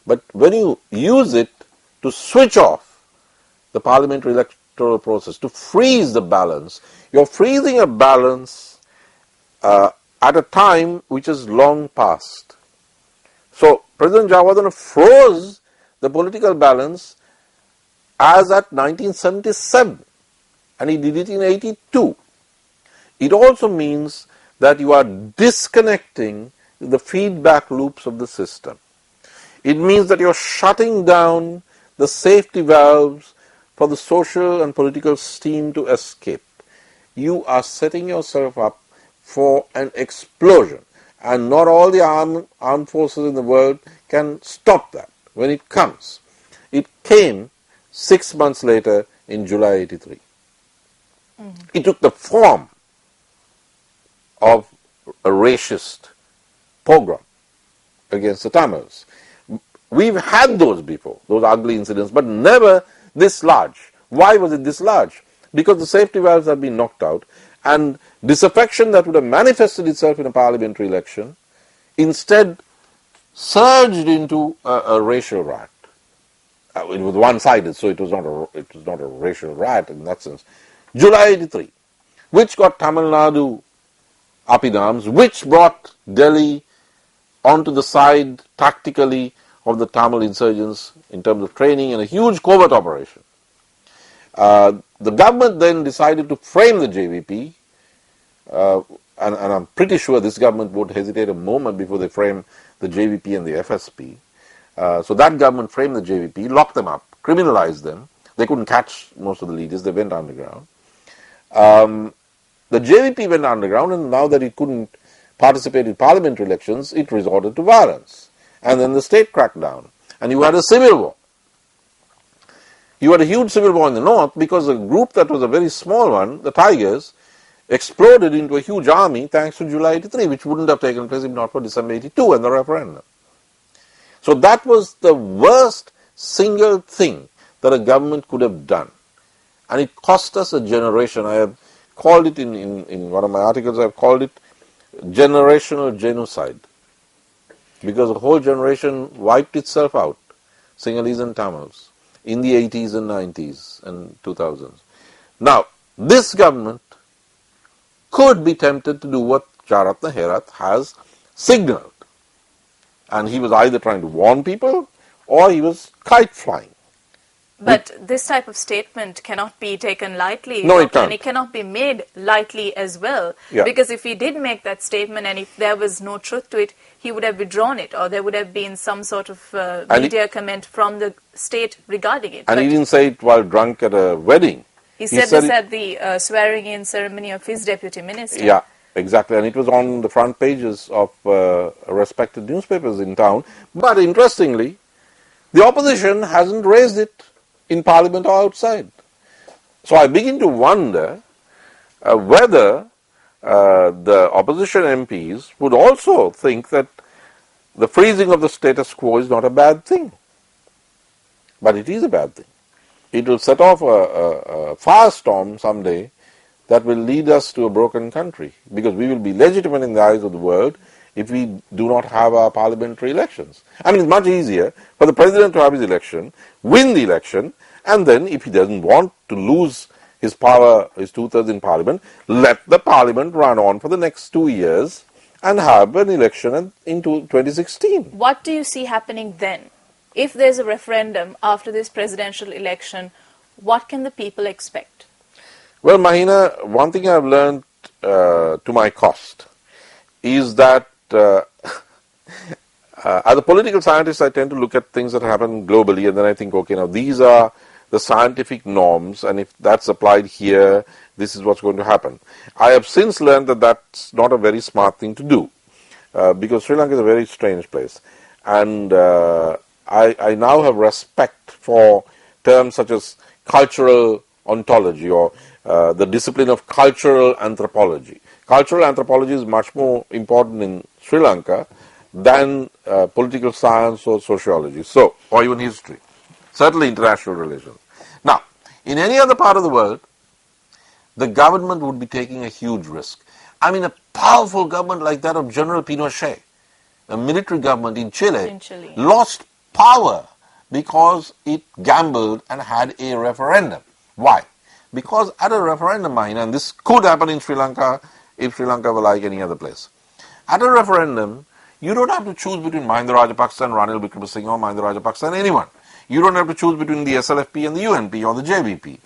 Speaker 2: But when you use it to switch off the parliamentary electoral process, to freeze the balance, you're freezing a balance at a time which is long past. So President Javadan froze the political balance as at 1977, and he did it in 82. It also means that you are disconnecting the feedback loops of the system. It means that you're shutting down the safety valves for the social and political steam to escape. You are setting yourself up for an explosion, and not all the armed forces in the world can stop that when it comes. It came 6 months later in July 83. It took the form of a racist pogrom against the Tamils. We've had those before, those ugly incidents, but never this large. Why was it this large? Because the safety valves have been knocked out, and disaffection that would have manifested itself in a parliamentary election instead surged into a racial riot. It was one-sided, so it was not a racial riot in that sense. July 83, which got Tamil Nadu up in arms, which brought Delhi onto the side tactically of the Tamil insurgents in terms of training and a huge covert operation. The government then decided to frame the JVP, and I'm pretty sure this government would hesitate a moment before they frame the JVP and the FSP. So that government framed the JVP, locked them up, criminalized them. They couldn't catch most of the leaders, they went underground. The JVP went underground, and now that it couldn't participate in parliamentary elections, it resorted to violence. And then the state cracked down, and you had a civil war. You had a huge civil war in the north because a group that was a very small one, the Tigers, exploded into a huge army thanks to July 83, which wouldn't have taken place if not for December 82 and the referendum. So that was the worst single thing that a government could have done. And it cost us a generation. I have called it in one of my articles, I have called it generational genocide. Because a whole generation wiped itself out, Sinhalese and Tamils, in the 80s and 90s and 2000s. Now, this government could be tempted to do what Jaratna Herath has signaled. And he was either trying to warn people or he was kite flying.
Speaker 1: But this type of statement cannot be taken lightly,
Speaker 2: No, it
Speaker 1: Doctor, and
Speaker 2: can't.
Speaker 1: it cannot be made lightly as well.
Speaker 2: Yeah.
Speaker 1: Because if he did make that statement and if there was no truth to it, he would have withdrawn it, or there would have been some sort of media comment from the state regarding it.
Speaker 2: And
Speaker 1: But
Speaker 2: he didn't say it while drunk at a wedding.
Speaker 1: he said this at the swearing-in ceremony of his deputy minister.
Speaker 2: Yeah, exactly. And it was on the front pages of respected newspapers in town. But interestingly, the opposition hasn't raised it in Parliament or outside. So I begin to wonder whether the opposition MPs would also think that the freezing of the status quo is not a bad thing. But it is a bad thing. It will set off a firestorm someday that will lead us to a broken country, because we will be legitimate in the eyes of the world if we do not have our parliamentary elections. I mean, it's much easier for the president to have his election, win the election, and then if he doesn't want to lose his power, his two-thirds in parliament, let the parliament run on for the next 2 years and have an election in 2016.
Speaker 1: What do you see happening then? If there's a referendum after this presidential election, what can the people expect?
Speaker 2: Well, Mahina, one thing I've learned to my cost is that as a political scientist, I tend to look at things that happen globally, and then I think, okay, now these are the scientific norms, and if that's applied here, this is what's going to happen. I have since learned that that's not a very smart thing to do, because Sri Lanka is a very strange place. And I now have respect for terms such as cultural ontology, or the discipline of cultural anthropology. Cultural anthropology is much more important in Sri Lanka than political science or sociology, or even history, certainly international relations. Now, in any other part of the world, the government would be taking a huge risk. I mean, a powerful government like that of General Pinochet, a military government in Chile, lost power because it gambled and had a referendum. Why? Because at a referendum, and this could happen in Sri Lanka if Sri Lanka were like any other place. At a referendum, you don't have to choose between Mahinda Rajapaksa and Ranil Wickremesinghe, or Mahinda Rajapaksa and anyone. You don't have to choose between the SLFP and the UNP or the JVP.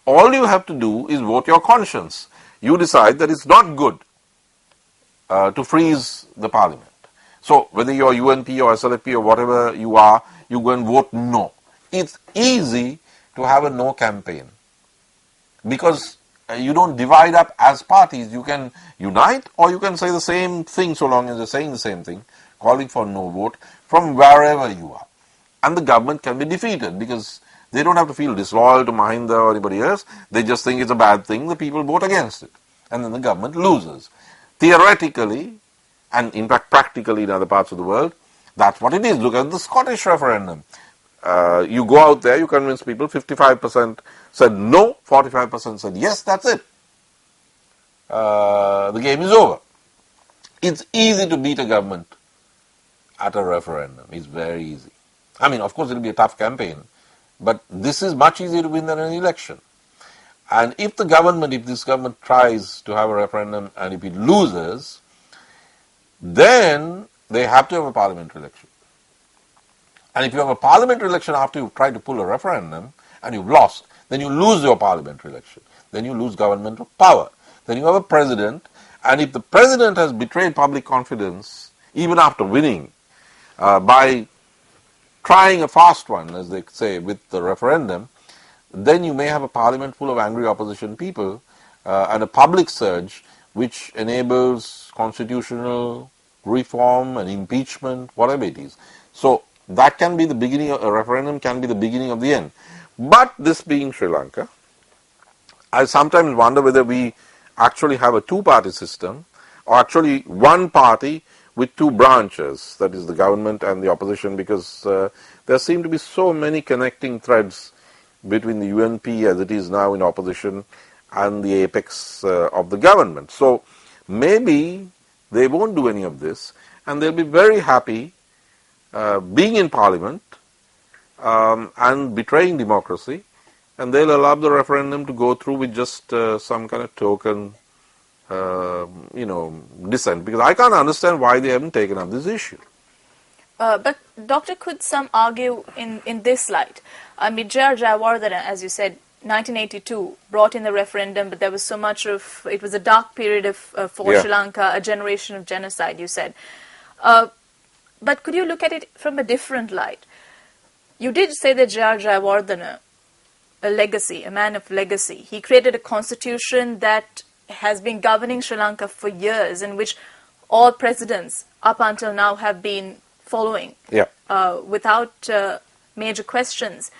Speaker 2: All you have to do is vote your conscience. You decide that it's not good to freeze the parliament. So whether you're UNP or SLFP or whatever you are, you go and vote no. It's easy to have a no campaign, because you don't divide up as parties. You can unite, or you can say the same thing, so long as you're saying the same thing, calling for no vote from wherever you are. And the government can be defeated, because they don't have to feel disloyal to Mahinda or anybody else. They just think it's a bad thing, the people vote against it, and then the government loses. Theoretically, and in fact practically in other parts of the world, that's what it is. Look at the Scottish referendum. You go out there, you convince people, 55% said no, 45% said yes, that's it. The game is over. It's easy to beat a government at a referendum. It's very easy. I mean, of course, it'll be a tough campaign, but this is much easier to win than an election. And if this government tries to have a referendum and if it loses, then they have to have a parliamentary election. And if you have a parliamentary election after you've tried to pull a referendum and you've lost, then you lose your parliamentary election. Then you lose governmental power. Then you have a president, and if the president has betrayed public confidence, even after winning, by trying a fast one, as they say, with the referendum, then you may have a parliament full of angry opposition people and a public surge which enables constitutional reform and impeachment, whatever it is. So that can be the beginning of a referendum, can be the beginning of the end. But this being Sri Lanka, I sometimes wonder whether we actually have a two-party system, or actually one party with two branches, that is the government and the opposition, because there seem to be so many connecting threads between the UNP as it is now in opposition and the apex of the government. So maybe they won't do any of this, and they'll be very happy being in parliament and betraying democracy, and they'll allow the referendum to go through with just some kind of token dissent, because I can't understand why they haven't taken up this issue.
Speaker 1: But Doctor, could some argue in this light? I mean, J.R. Jayawardena, as you said, 1982 brought in the referendum, but there was so much of it was a dark period for Sri Lanka, a generation of genocide. You said, but could you look at it from a different light? You did say that J.R. Jayawardena, a legacy, a man of legacy. He created a constitution that has been governing Sri Lanka for years, in which all presidents up until now have been following without major questions.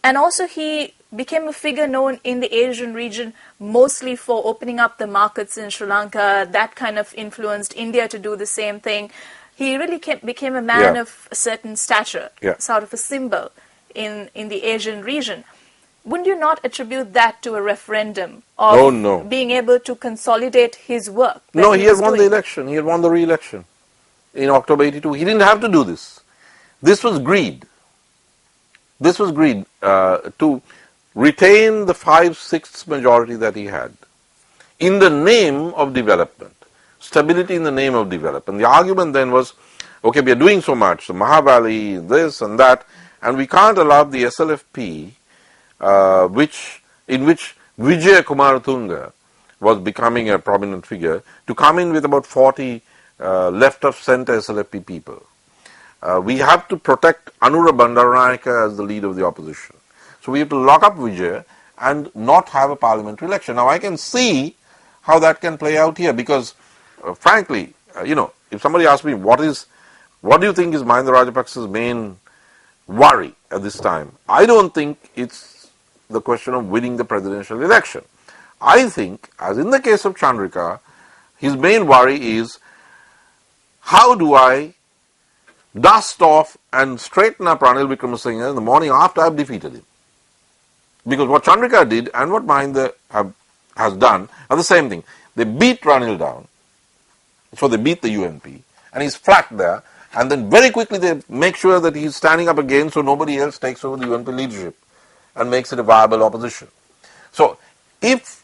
Speaker 1: And also he became a figure known in the Asian region mostly for opening up the markets in Sri Lanka. That kind of influenced India to do the same thing. He really became a man of a certain stature, sort of a symbol in the Asian region. Wouldn't you not attribute that to a referendum of being able to consolidate his work?
Speaker 2: No, he had won the election. He had won the re-election in October 82. He didn't have to do this. This was greed. This was greed to retain the 5/6 majority that he had in the name of development. Stability in the name of development. The argument then was, okay, we are doing so much, the Mahavali, this and that, and we can't allow the SLFP, in which Vijay Kumaratunga was becoming a prominent figure, to come in with about 40 left-of-center SLFP people. We have to protect Anura Bandaranaike as the leader of the opposition. So we have to lock up Vijay and not have a parliamentary election. Now I can see how that can play out here because, frankly, if somebody asks me what do you think is Mahinda Rajapaksa's main worry at this time, I don't think it's the question of winning the presidential election. I think, as in the case of Chandrika, his main worry is how do I dust off and straighten up Ranil Wickremesinghe in the morning after I've defeated him. Because what Chandrika did and what Mahinda has done are the same thing. They beat Ranil down, so they beat the UNP, and he's flat there, and then very quickly they make sure that he's standing up again so nobody else takes over the UNP leadership and makes it a viable opposition. So if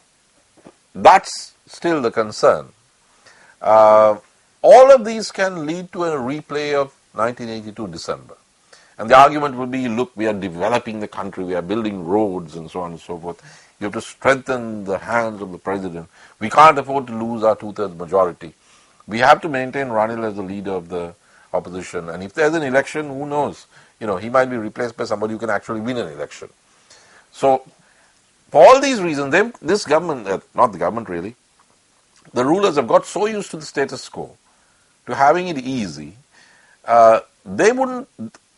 Speaker 2: that's still the concern, all of these can lead to a replay of 1982 December. And the argument will be, look, we are developing the country, we are building roads and so on and so forth. You have to strengthen the hands of the president. We can't afford to lose our two-thirds majority. We have to maintain Ranil as the leader of the opposition. And if there's an election, who knows? He might be replaced by somebody who can actually win an election. So, for all these reasons, this government, not the government really, the rulers have got so used to the status quo, to having it easy,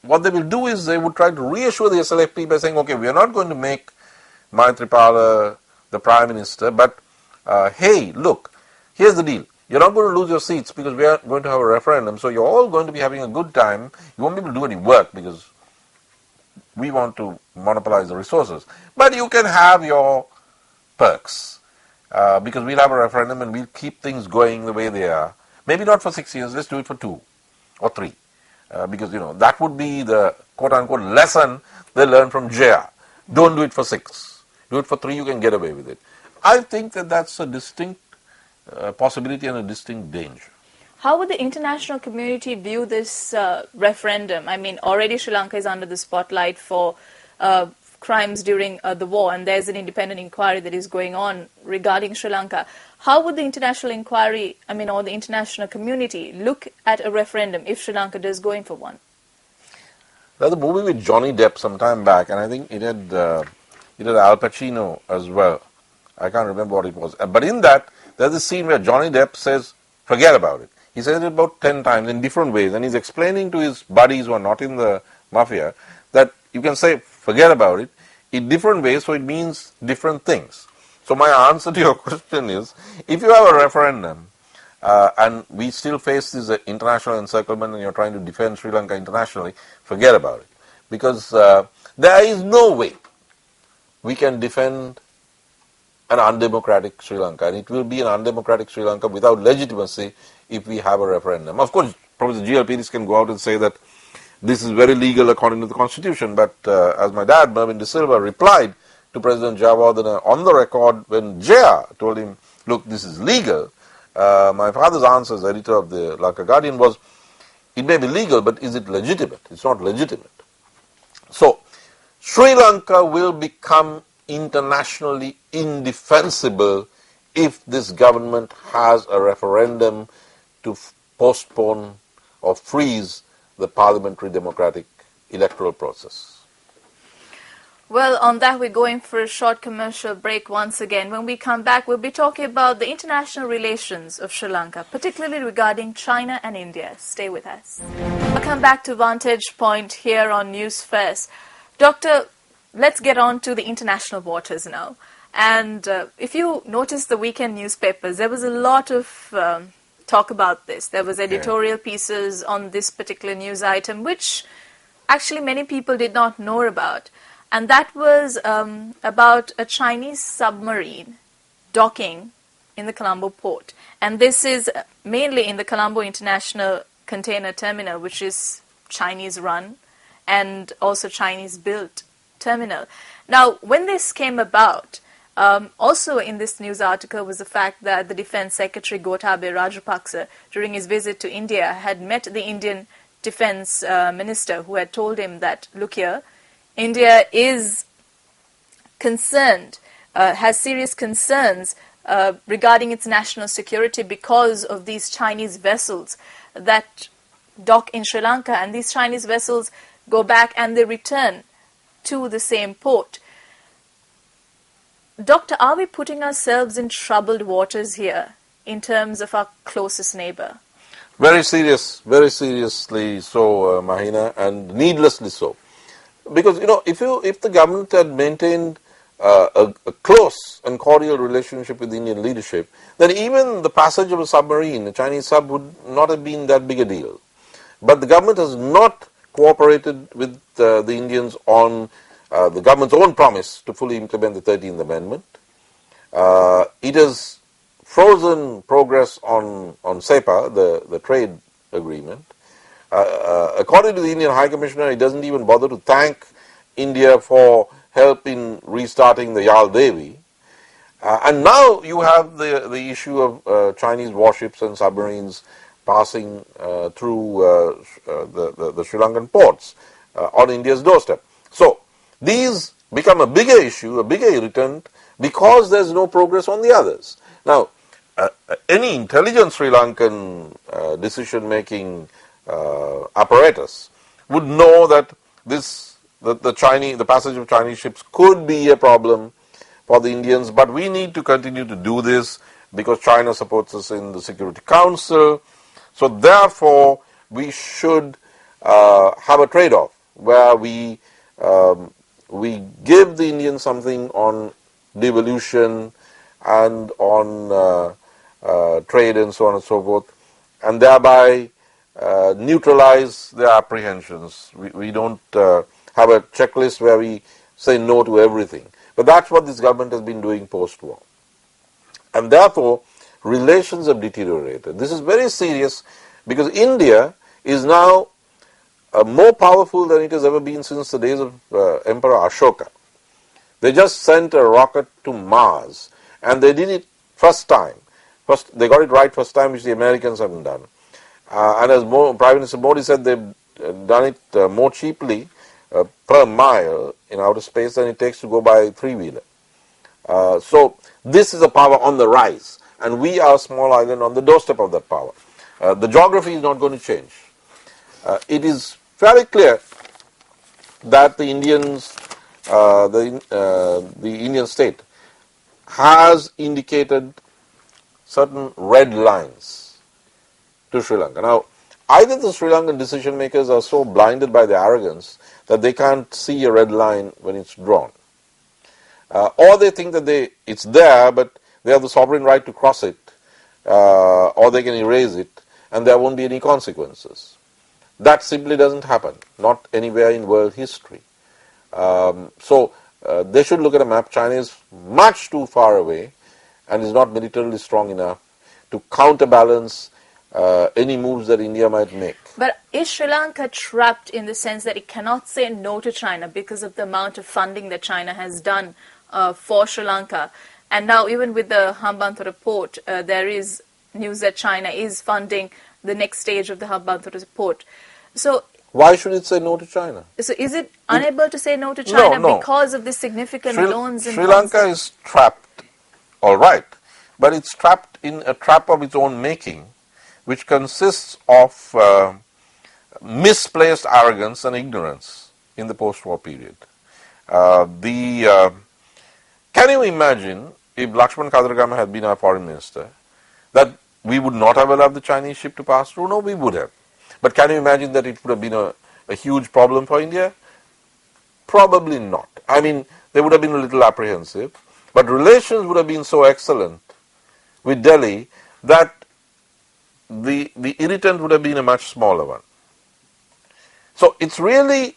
Speaker 2: what they will do is they would try to reassure the SLFP by saying, okay, we are not going to make Maithripala the Prime Minister, but hey, look, here's the deal. You're not going to lose your seats because we are going to have a referendum, so you're all going to be having a good time. You won't be able to do any work because we want to monopolize the resources. But you can have your perks because we'll have a referendum and we'll keep things going the way they are. Maybe not for 6 years, let's do it for 2 or 3. Because, that would be the quote-unquote lesson they learn from JR. Don't do it for 6. Do it for 3, you can get away with it. I think that that's a distinct possibility and a distinct danger.
Speaker 1: How would the international community view this referendum? I mean, already Sri Lanka is under the spotlight for crimes during the war, and there's an independent inquiry that is going on regarding Sri Lanka. How would the international inquiry, or the international community look at a referendum if Sri Lanka does go in for one?
Speaker 2: There's a movie with Johnny Depp some time back, and I think it had Al Pacino as well. I can't remember what it was. But in that, there's a scene where Johnny Depp says, forget about it. He says it about 10 times in different ways, and he's explaining to his buddies who are not in the mafia that you can say, forget about it, in different ways, so it means different things. So my answer to your question is, if you have a referendum and we still face this international encirclement and you're trying to defend Sri Lanka internationally, forget about it. Because there is no way we can defend an undemocratic Sri Lanka, and it will be an undemocratic Sri Lanka without legitimacy if we have a referendum. Of course, Professor GLPDs can go out and say that this is very legal according to the Constitution, but as my dad, Mervyn De Silva, replied to President Jayawardena on the record when Jaya told him, look, this is legal, my father's answer as editor of the Lanka Guardian was, it may be legal, but is it legitimate? It's not legitimate. So, Sri Lanka will become internationally indefensible if this government has a referendum to postpone or freeze the parliamentary democratic electoral process.
Speaker 1: Well, on that, we're going for a short commercial break once again. When we come back, we'll be talking about the international relations of Sri Lanka, particularly regarding China and India. Stay with us. Welcome back to Vantage Point here on Newsfirst. Doctor, let's get on to the international waters now. And if you notice the weekend newspapers, there was a lot of talk about this. There was editorial pieces on this particular news item, which actually many people did not know about. And that was about a Chinese submarine docking in the Colombo port. And this is mainly in the Colombo International Container Terminal, which is Chinese-run and also Chinese-built terminal. Now, when this came about, also in this news article was the fact that the Defense Secretary Gotabaya Rajapaksa, during his visit to India, had met the Indian Defense Minister, who had told him that, look here, India is concerned, has serious concerns regarding its national security because of these Chinese vessels that dock in Sri Lanka, and these Chinese vessels go back and they return to the same port. Doctor, are we putting ourselves in troubled waters here in terms of our closest neighbor?
Speaker 2: Very seriously so, Mahina, and needlessly so. Because, if the government had maintained a close and cordial relationship with the Indian leadership, then even the passage of a submarine, a Chinese sub, would not have been that big a deal. But the government has not cooperated with the Indians on the government's own promise to fully implement the 13th Amendment. It has frozen progress on SEPA, the trade agreement. According to the Indian High Commissioner, he doesn't even bother to thank India for help in restarting the Yal Devi. And now you have the issue of Chinese warships and submarines passing through the Sri Lankan ports on India's doorstep. So these become a bigger issue, a bigger irritant, because there's no progress on the others. Now, any intelligent Sri Lankan decision-making apparatus would know that the passage of Chinese ships could be a problem for the Indians, but we need to continue to do this because China supports us in the Security Council. So therefore, we should have a trade-off where we give the Indians something on devolution and on trade and so on and so forth, and thereby neutralize their apprehensions. We don't have a checklist where we say no to everything. But that's what this government has been doing post-war. And therefore, relations have deteriorated. This is very serious because India is now more powerful than it has ever been since the days of Emperor Ashoka. They just sent a rocket to Mars, and they did it first time. They got it right first time, which the Americans haven't done. And as Prime Minister Modi said, they've done it more cheaply per mile in outer space than it takes to go by three-wheeler. So this is a power on the rise, and we are a small island on the doorstep of that power. The geography is not going to change. It is very clear that the Indians, the Indian state, has indicated certain red lines to Sri Lanka. Now, either the Sri Lankan decision makers are so blinded by their arrogance that they can't see a red line when it's drawn, or they think that it's there, but they have the sovereign right to cross it, or they can erase it, and there won't be any consequences. That simply doesn't happen, not anywhere in world history. So they should look at a map. China is much too far away and is not militarily strong enough to counterbalance any moves that India might make.
Speaker 1: But is Sri Lanka trapped in the sense that it cannot say no to China because of the amount of funding that China has done for Sri Lanka? And now even with the Hambantota port, there is news that China is funding the next stage of the Hambantota report. So,
Speaker 2: Why should it say no to China?
Speaker 1: so is it unable to say no to China
Speaker 2: No.
Speaker 1: because of the significant loans and
Speaker 2: Sri Lanka
Speaker 1: funds?
Speaker 2: is trapped, all right, but it's trapped in a trap of its own making, which consists of misplaced arrogance and ignorance in the post-war period. Can you imagine if Lakshman Kadargama had been our foreign minister, that we would not have allowed the Chinese ship to pass through? No, we would have. But can you imagine that it would have been a huge problem for India? Probably not. I mean, they would have been a little apprehensive, but relations would have been so excellent with Delhi that the irritant would have been a much smaller one. So it's really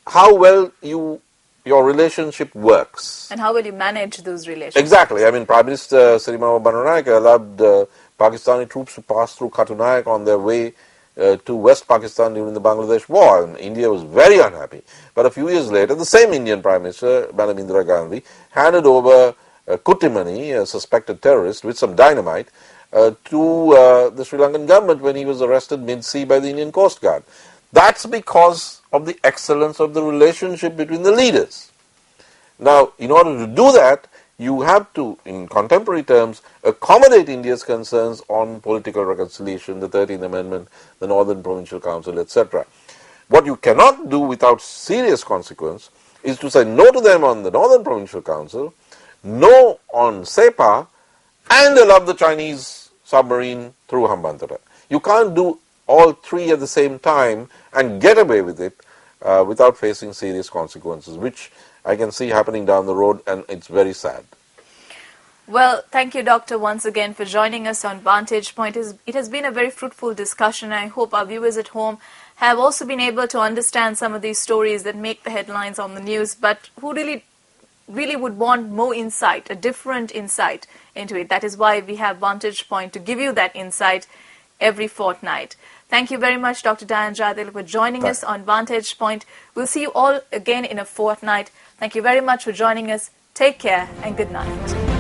Speaker 2: how well your relationship works.
Speaker 1: And how will you manage those relations?
Speaker 2: Exactly. I mean, Prime Minister Sirimao Bandaranaike allowed Pakistani troops to pass through Katunayak on their way to West Pakistan during the Bangladesh war. And India was very unhappy. But a few years later, the same Indian Prime Minister, Madam Indira Gandhi, handed over Kuttimani, a suspected terrorist, with some dynamite to the Sri Lankan government when he was arrested mid-sea by the Indian Coast Guard. That's because of the excellence of the relationship between the leaders. Now, in order to do that, you have to, in contemporary terms, accommodate India's concerns on political reconciliation, the 13th Amendment, the Northern Provincial Council, etc. What you cannot do without serious consequence is to say no to them on the Northern Provincial Council, no on SEPA, and allow the Chinese submarine through Hambantota. You can't do all three at the same time and get away with it without facing serious consequences, which I can see happening down the road, and it's very sad.
Speaker 1: Well, thank you, Doctor, once again for joining us on Vantage Point. It has been a very fruitful discussion. I hope our viewers at home have also been able to understand some of these stories that make the headlines on the news, but who really would want more insight, a different insight into it. That is why we have Vantage Point to give you that insight every fortnight. Thank you very much, Dr. Dayan Jadil, for joining us on Vantage Point. We'll see you all again in a fortnight. Thank you very much for joining us. Take care and good night.